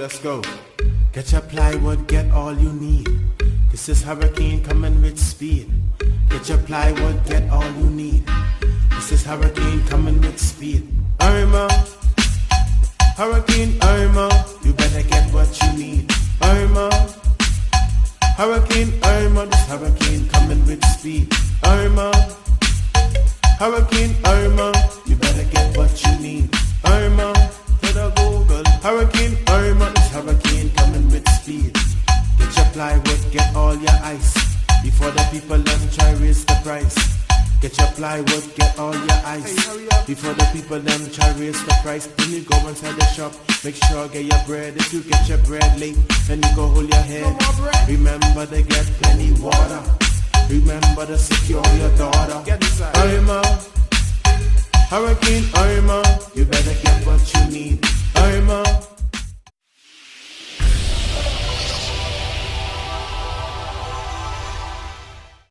let's go. Get your plywood, get all you need. This is hurricane coming with speed. Get your plywood, get all you need. This is hurricane coming with speed. Irma, Hurricane Irma, you better get what you need. Irma, Hurricane Irma, this hurricane coming with speed. Irma, Hurricane Irma, you better get what you need. Irma, to the Google. Hurricane Irma, this hurricane coming with speed. Get your plywood, get all your ice, before the people them try raise the price. Get your plywood, get all your ice, before the people them try raise the price. When you go inside the shop, make sure get your bread. If you get your bread late, then you go hold your head. Remember to get plenty water. Remember to secure your daughter. Irma, Hurricane Irma, you better get